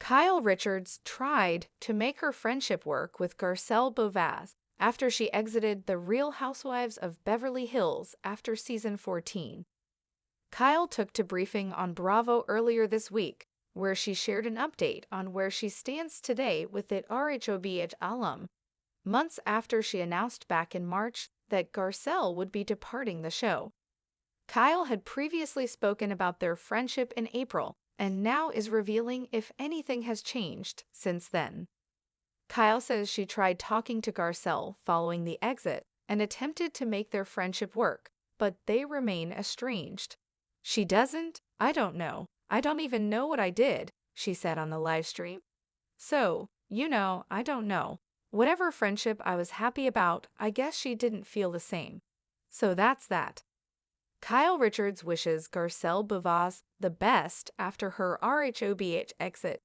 Kyle Richards tried to make her friendship work with Garcelle Beauvais after she exited The Real Housewives of Beverly Hills after season 14. Kyle took to briefing on Bravo earlier this week, where she shared an update on where she stands today with the RHOBH alum, months after she announced back in March that Garcelle would be departing the show. Kyle had previously spoken about their friendship in April, and now is revealing if anything has changed since then. Kyle says she tried talking to Garcelle following the exit and attempted to make their friendship work, but they remain estranged. "She doesn't? I don't know. I don't even know what I did," she said on the live stream. "So, I don't know. Whatever friendship I was happy about, I guess she didn't feel the same. So that's that." Kyle Richards wishes Garcelle Beauvais the best after her RHOBH exit.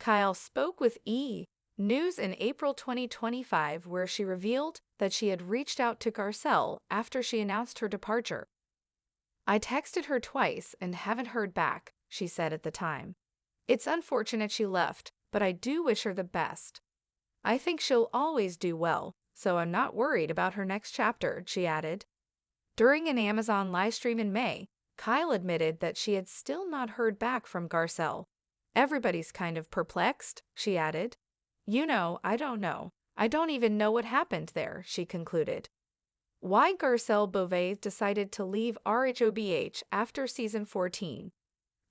Kyle spoke with E! News in April 2025 where she revealed that she had reached out to Garcelle after she announced her departure. "I texted her twice and haven't heard back," she said at the time. "It's unfortunate she left, but I do wish her the best. I think she'll always do well, so I'm not worried about her next chapter," she added. During an Amazon livestream in May, Kyle admitted that she had still not heard back from Garcelle. "Everybody's kind of perplexed," she added. I don't know. I don't even know what happened there," she concluded. Why Garcelle Beauvais decided to leave RHOBH after season 14.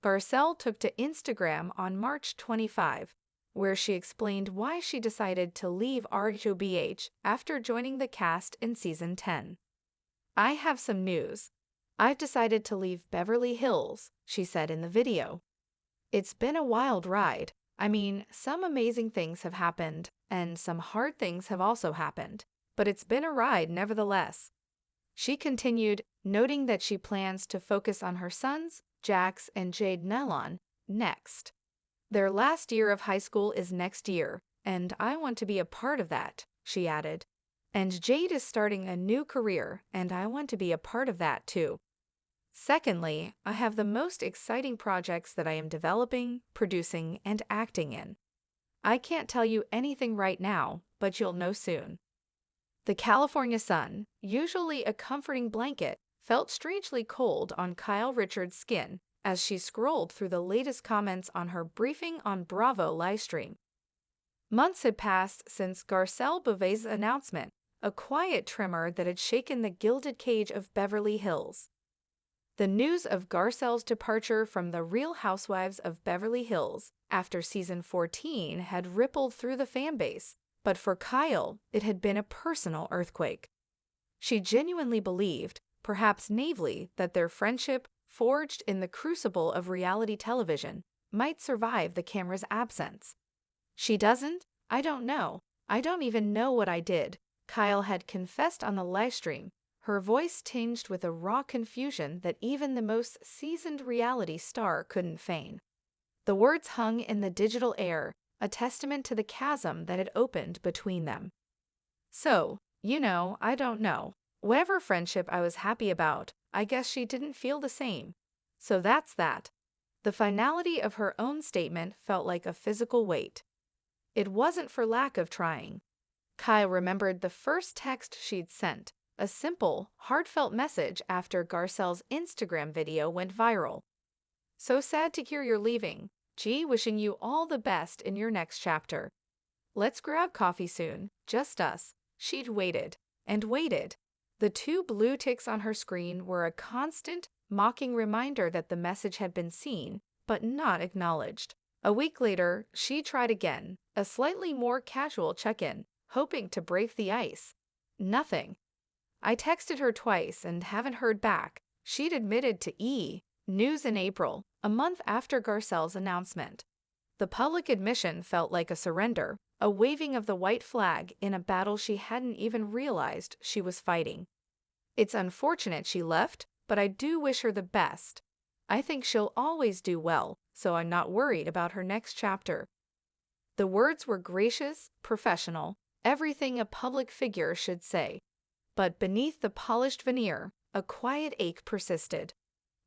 Garcelle took to Instagram on March 25, where she explained why she decided to leave RHOBH after joining the cast in season 10. "I have some news. I've decided to leave Beverly Hills," she said in the video. "It's been a wild ride. I mean, some amazing things have happened, and some hard things have also happened, but it's been a ride nevertheless." She continued, noting that she plans to focus on her sons, Jax and Jade Nelon, next. "Their last year of high school is next year, and I want to be a part of that," she added. "And Jade is starting a new career, and I want to be a part of that too. Secondly, I have the most exciting projects that I am developing, producing, and acting in. I can't tell you anything right now, but you'll know soon." The California sun, usually a comforting blanket, felt strangely cold on Kyle Richards' skin as she scrolled through the latest comments on her briefing on Bravo livestream. Months had passed since Garcelle Beauvais' announcement, a quiet tremor that had shaken the gilded cage of Beverly Hills. The news of Garcelle's departure from The Real Housewives of Beverly Hills after season 14 had rippled through the fanbase, but for Kyle, it had been a personal earthquake. She genuinely believed, perhaps naively, that their friendship, forged in the crucible of reality television, might survive the camera's absence. "She doesn't? I don't know. I don't even know what I did," Kyle had confessed on the livestream, her voice tinged with a raw confusion that even the most seasoned reality star couldn't feign. The words hung in the digital air, a testament to the chasm that had opened between them. "So, I don't know. Whatever friendship I was happy about, I guess she didn't feel the same. So that's that." The finality of her own statement felt like a physical weight. It wasn't for lack of trying. Kyle remembered the first text she'd sent, a simple, heartfelt message after Garcelle's Instagram video went viral. "So sad to hear you're leaving. Gee, wishing you all the best in your next chapter. Let's grab coffee soon, just us." She'd waited and waited. The two blue ticks on her screen were a constant, mocking reminder that the message had been seen, but not acknowledged. A week later, she tried again, a slightly more casual check-in, hoping to break the ice. Nothing. "I texted her twice and haven't heard back," she'd admitted to E! News in April, a month after Garcelle's announcement. The public admission felt like a surrender, a waving of the white flag in a battle she hadn't even realized she was fighting. "It's unfortunate she left, but I do wish her the best. I think she'll always do well, so I'm not worried about her next chapter." The words were gracious, professional, everything a public figure should say. But beneath the polished veneer, a quiet ache persisted.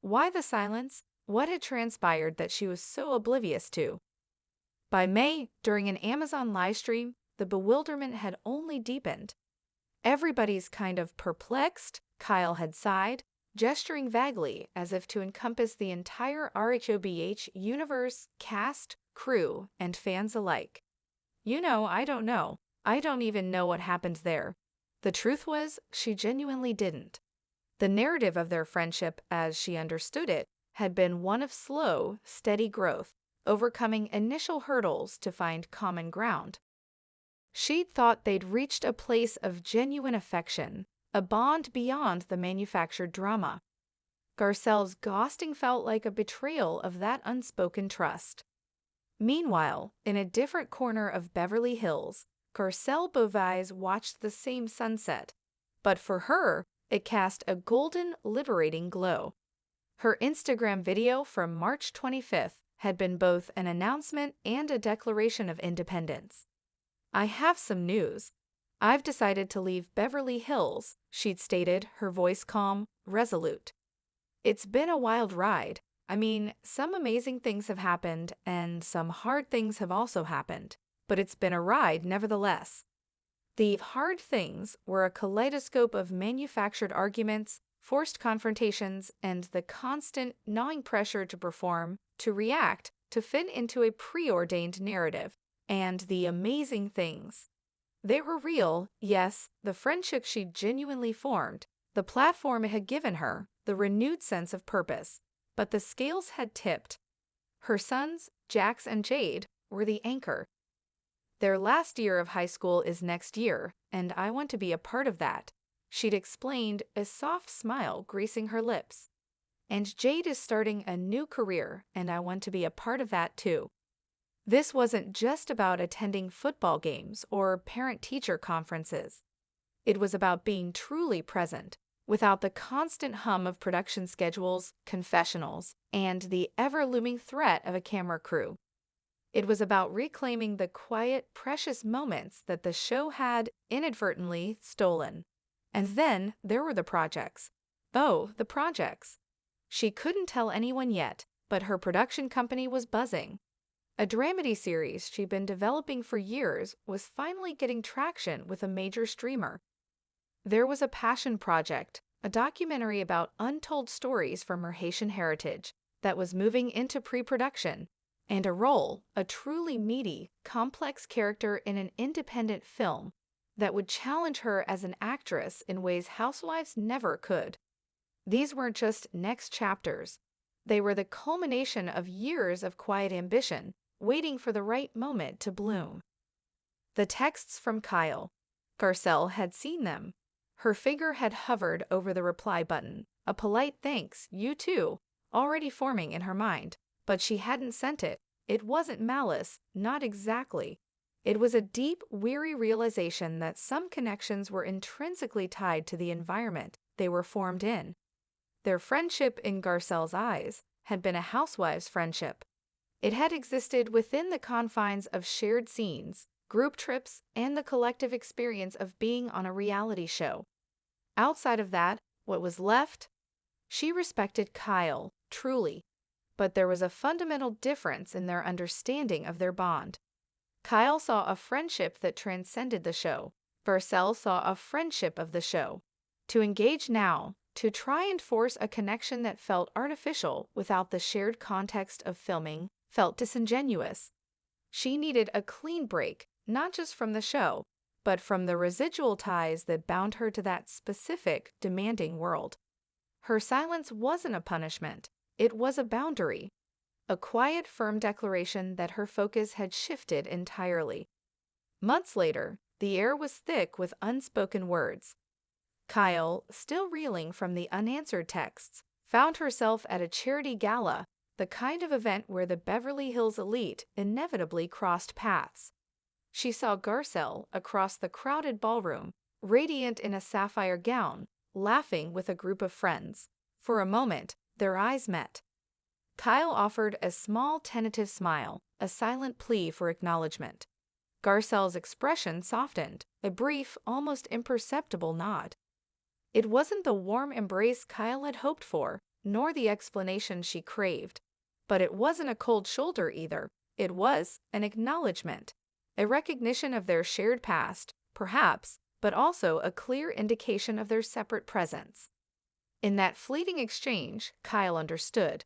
Why the silence? What had transpired that she was so oblivious to? By May, during an Amazon livestream, the bewilderment had only deepened. "Everybody's kind of perplexed," Kyle had sighed, gesturing vaguely as if to encompass the entire RHOBH universe, cast, crew, and fans alike. I don't know. I don't even know what happened there." The truth was, she genuinely didn't. The narrative of their friendship, as she understood it, had been one of slow, steady growth, overcoming initial hurdles to find common ground. She'd thought they'd reached a place of genuine affection, a bond beyond the manufactured drama. Garcelle's ghosting felt like a betrayal of that unspoken trust. Meanwhile, in a different corner of Beverly Hills, Garcelle Beauvais watched the same sunset, but for her, it cast a golden, liberating glow. Her Instagram video from March 25th had been both an announcement and a declaration of independence. "I have some news. I've decided to leave Beverly Hills," she'd stated, her voice calm, resolute. "It's been a wild ride. I mean, some amazing things have happened, and some hard things have also happened, but it's been a ride nevertheless." The hard things were a kaleidoscope of manufactured arguments, forced confrontations, and the constant, gnawing pressure to perform, to react, to fit into a preordained narrative. And the amazing things. They were real, yes, the friendship she'd genuinely formed, the platform it had given her, the renewed sense of purpose. But the scales had tipped. Her sons, Jax and Jade, were the anchor. "Their last year of high school is next year, and I want to be a part of that," she'd explained, a soft smile gracing her lips. "And Jade is starting a new career, and I want to be a part of that too." This wasn't just about attending football games or parent-teacher conferences. It was about being truly present, without the constant hum of production schedules, confessionals, and the ever-looming threat of a camera crew. It was about reclaiming the quiet, precious moments that the show had inadvertently stolen. And then there were the projects. Oh, the projects. She couldn't tell anyone yet, but her production company was buzzing. A dramedy series she'd been developing for years was finally getting traction with a major streamer. There was a passion project, a documentary about untold stories from her Haitian heritage, that was moving into pre-production, and a role, a truly meaty, complex character in an independent film that would challenge her as an actress in ways housewives never could. These weren't just next chapters. They were the culmination of years of quiet ambition, waiting for the right moment to bloom. The texts from Kyle. Garcelle had seen them. Her finger had hovered over the reply button, a polite "thanks, you too," already forming in her mind. But she hadn't sent it. It wasn't malice, not exactly. It was a deep, weary realization that some connections were intrinsically tied to the environment they were formed in. Their friendship, in Garcelle's eyes, had been a housewife's friendship. It had existed within the confines of shared scenes, group trips, and the collective experience of being on a reality show. Outside of that, what was left? She respected Kyle, truly, but there was a fundamental difference in their understanding of their bond. Kyle saw a friendship that transcended the show. Garcelle saw a friendship of the show. To engage now, to try and force a connection that felt artificial without the shared context of filming, felt disingenuous. She needed a clean break, not just from the show, but from the residual ties that bound her to that specific, demanding world. Her silence wasn't a punishment. It was a boundary. A quiet, firm declaration that her focus had shifted entirely. Months later, the air was thick with unspoken words. Kyle, still reeling from the unanswered texts, found herself at a charity gala, the kind of event where the Beverly Hills elite inevitably crossed paths. She saw Garcelle across the crowded ballroom, radiant in a sapphire gown, laughing with a group of friends. For a moment, their eyes met. Kyle offered a small, tentative smile, a silent plea for acknowledgement. Garcelle's expression softened, a brief, almost imperceptible nod. It wasn't the warm embrace Kyle had hoped for, nor the explanation she craved. But it wasn't a cold shoulder either. It was an acknowledgement, a recognition of their shared past, perhaps, but also a clear indication of their separate presence. In that fleeting exchange, Kyle understood.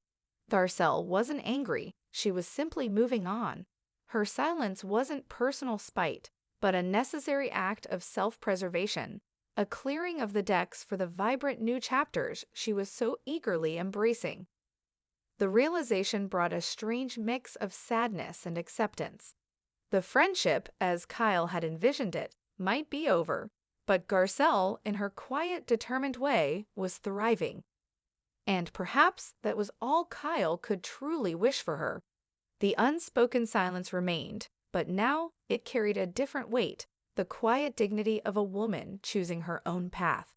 Garcelle wasn't angry, she was simply moving on. Her silence wasn't personal spite, but a necessary act of self-preservation, a clearing of the decks for the vibrant new chapters she was so eagerly embracing. The realization brought a strange mix of sadness and acceptance. The friendship, as Kyle had envisioned it, might be over, but Garcelle, in her quiet, determined way, was thriving. And perhaps that was all Kyle could truly wish for her. The unspoken silence remained, but now it carried a different weight, the quiet dignity of a woman choosing her own path.